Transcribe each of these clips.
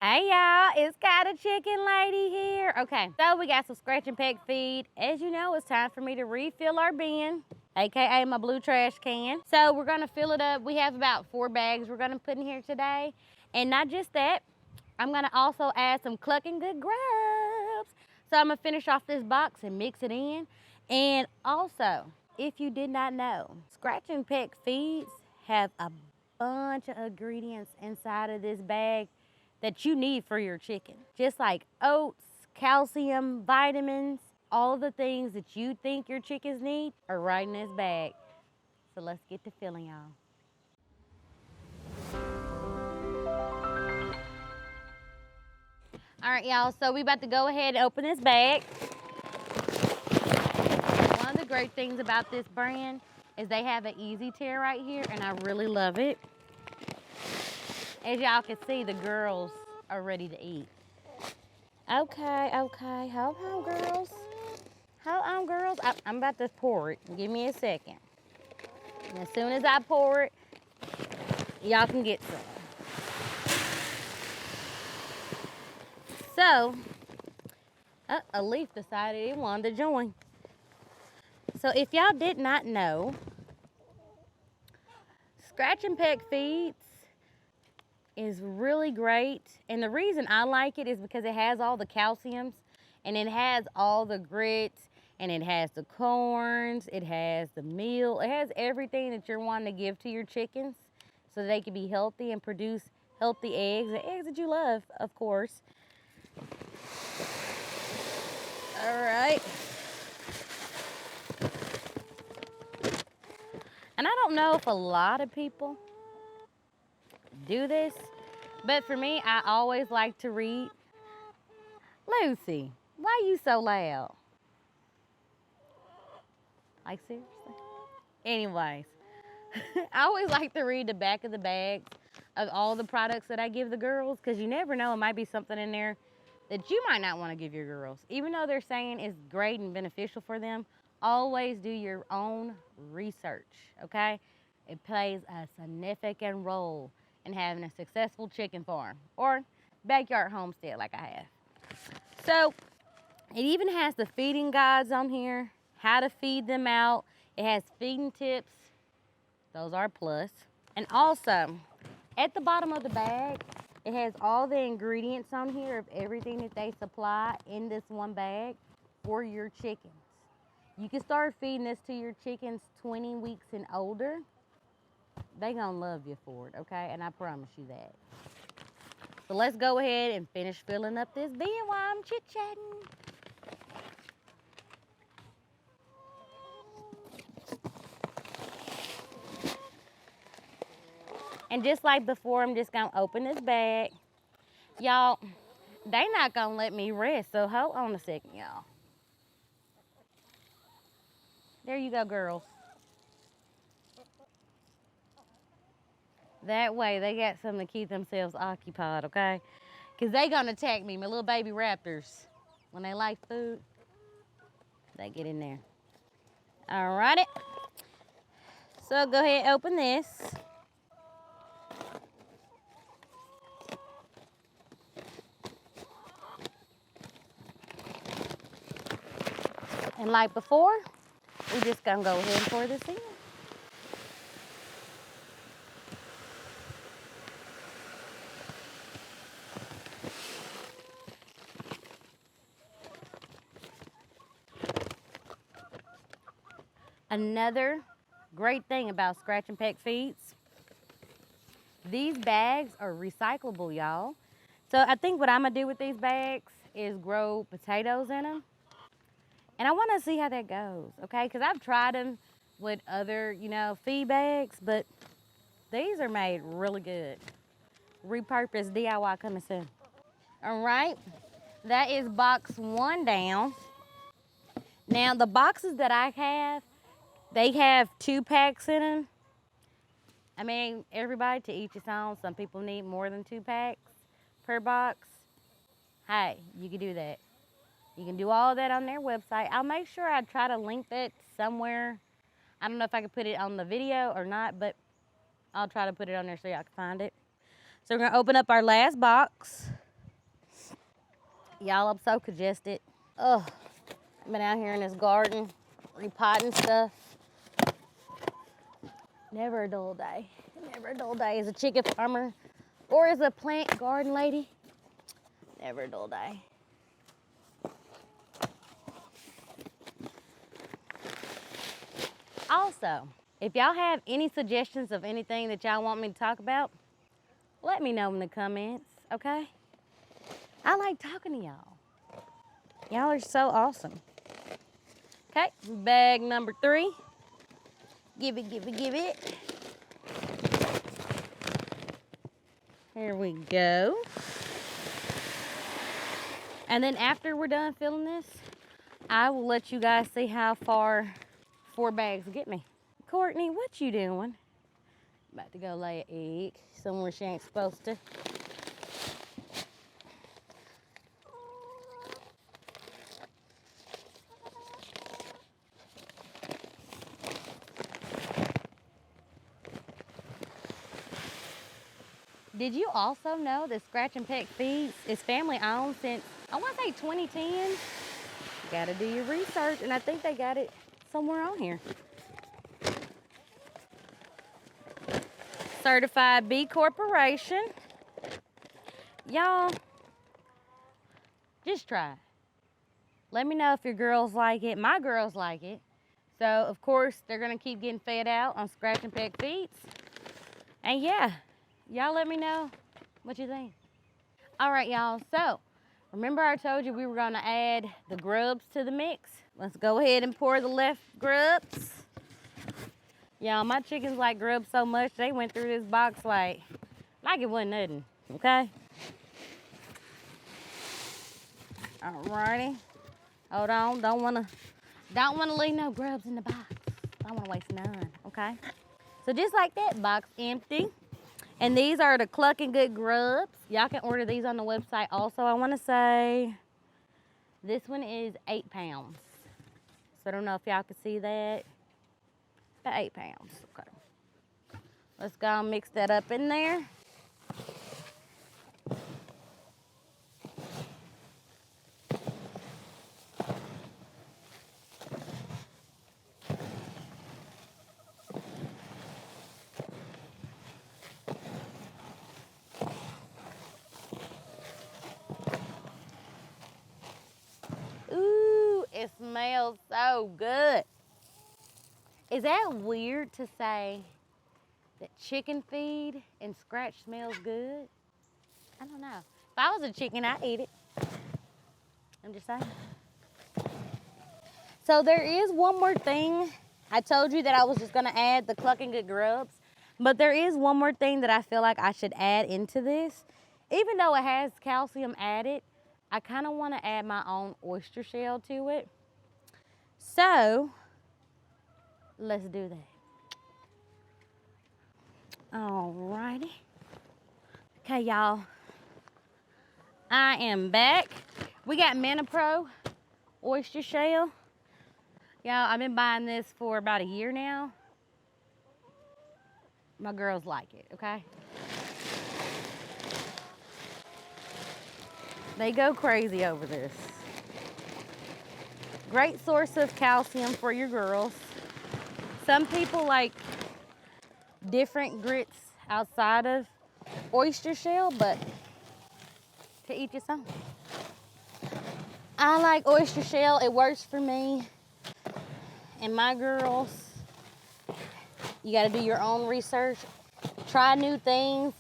Hey y'all, it's got a chicken lady here. Okay, so we got some scratch and peck feed. As you know, it's time for me to refill our bin, AKA my blue trash can. So we're gonna fill it up. We have about 4 bags we're gonna put in here today. And not just that, I'm gonna also add some clucking good grubs. So I'm gonna finish off this box and mix it in. And also, if you did not know, scratch and peck feeds have a bunch of ingredients inside of this bag that you need for your chicken. Just like oats, calcium, vitamins, all the things that you think your chickens need are right in this bag. So let's get to filling, y'all. All right, y'all, so we about to go ahead and open this bag. One of the great things about this brand is they have an easy tear right here, and I really love it. As y'all can see, the girls are ready to eat. Okay, hold on, girls. Hold on, girls. I'm about to pour it. Give me a second. And as soon as I pour it, y'all can get some. So, a leaf decided it wanted to join. So if y'all did not know, Scratch and Peck Feeds is really great. And the reason I like it is because it has all the calciums and it has all the grits and it has the corns, it has the meal, it has everything that you're wanting to give to your chickens so they can be healthy and produce healthy eggs, the eggs that you love, of course. All right. And I don't know if a lot of people do this, but for me, I always like to read. Lucy, why you so loud? Like, seriously? Anyways, I always like to read the back of the bags of all the products that I give the girls, because you never know, it might be something in there that you might not want to give your girls. Even though they're saying it's great and beneficial for them, always do your own research, okay? It plays a significant role in having a successful chicken farm or backyard homestead like I have. So it even has the feeding guides on here, how to feed them out. It has feeding tips. Those are a plus. And also, at the bottom of the bag, it has all the ingredients on here of everything that they supply in this one bag for your chickens. You can start feeding this to your chickens 20 weeks and older. They gonna love you for it, okay? And I promise you that. So let's go ahead and finish filling up this bin while I'm chit-chatting. And just like before, I'm just gonna open this bag. Y'all, they not gonna let me rest, so hold on a second, y'all. There you go, girls. That way they got something to keep themselves occupied, okay? Because they gonna attack me, my little baby raptors. When they like food, they get in there. All righty. So go ahead and open this. And like before, we're just gonna go ahead and pour this in. Another great thing about Scratch and Peck Feeds, these bags are recyclable, y'all. So I think what I'm gonna do with these bags is grow potatoes in them. And I wanna see how that goes, okay? Because I've tried them with other, feed bags, but these are made really good. Repurposed DIY coming soon. All right, that is box 1 down. Now the boxes that I have, they have 2 packs in them. I mean, everybody to each his own. Some people need more than 2 packs per box. Hey, you can do that. You can do all that on their website. I'll make sure I try to link that somewhere. I don't know if I can put it on the video or not, but I'll try to put it on there so y'all can find it. So we're gonna open up our last box. Y'all, I'm so congested. Ugh, I've been out here in this garden, repotting stuff. Never a dull day. Never a dull day as a chicken farmer or as a plant garden lady. Never a dull day. Also, if y'all have any suggestions of anything that y'all want me to talk about, let me know in the comments, okay? I like talking to y'all. Y'all are so awesome. Okay, bag number 3. Give it, give it, give it. Here we go. And then after we're done filling this, I will let you guys see how far 4 bags get me. Courtney, what you doing? About to go lay an egg somewhere she ain't supposed to. Did you also know that Scratch and Peck Feeds is family owned since, I want to say 2010? You gotta do your research, and I think they got it somewhere on here. Certified B Corporation. Y'all, just try it. Let me know if your girls like it. My girls like it. So, of course, they're gonna keep getting fed out on Scratch and Peck Feeds. And yeah, y'all let me know what you think. All right, y'all, so remember I told you we were gonna add the grubs to the mix? Let's go ahead and pour the left grubs. Y'all, my chickens like grubs so much, they went through this box like it wasn't nothing, okay? Alrighty. Hold on, don't wanna leave no grubs in the box. I don't wanna waste none, okay? So just like that, box empty. And these are the Clucking Good Grubs. Y'all can order these on the website also. I wanna say this one is 8 pounds. So I don't know if y'all can see that. About 8 pounds, okay. Let's go and mix that up in there. Ooh, it smells so good. Is that weird to say that chicken feed and Scratch smells good? I don't know. If I was a chicken, I'd eat it. I'm just saying. So there is one more thing. I told you that I was just gonna add the Clucking Good Grubs, but there is one more thing that I feel like I should add into this. Even though it has calcium added, I kind of want to add my own oyster shell to it. So let's do that. Alrighty. Okay, y'all. I am back. We got Pro oyster shell. Y'all, I've been buying this for about a year now. My girls like it, okay? They go crazy over this. Great source of calcium for your girls. Some people like different grits outside of oyster shell, but to each his own. I like oyster shell. It works for me and my girls. You got to do your own research. Try new things.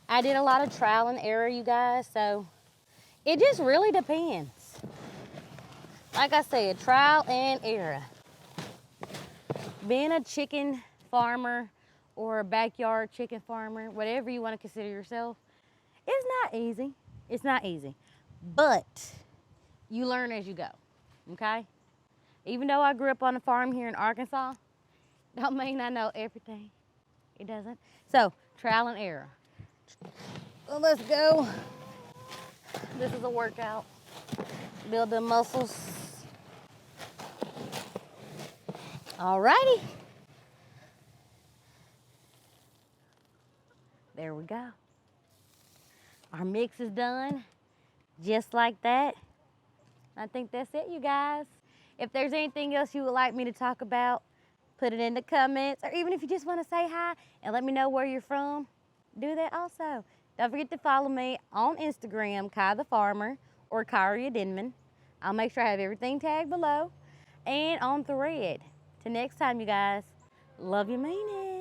I did a lot of trial and error, you guys, so it just really depends. Like I said, trial and error. Being a chicken farmer or a backyard chicken farmer, whatever you want to consider yourself, it's not easy. It's not easy. But you learn as you go, okay? Even though I grew up on a farm here in Arkansas, don't mean I know everything. It doesn't. So, trial and error. Well, let's go. This is a workout. Build the muscles. Alrighty. There we go. Our mix is done. just like that. I think that's it, you guys. If there's anything else you would like me to talk about, put it in the comments, or even if you just want to say hi and let me know where you're from, do that also. Don't forget to follow me on Instagram, Kai the Farmer, or Kyria Denman. I'll make sure I have everything tagged below and on Thread. Till next time, you guys, love you, mean it.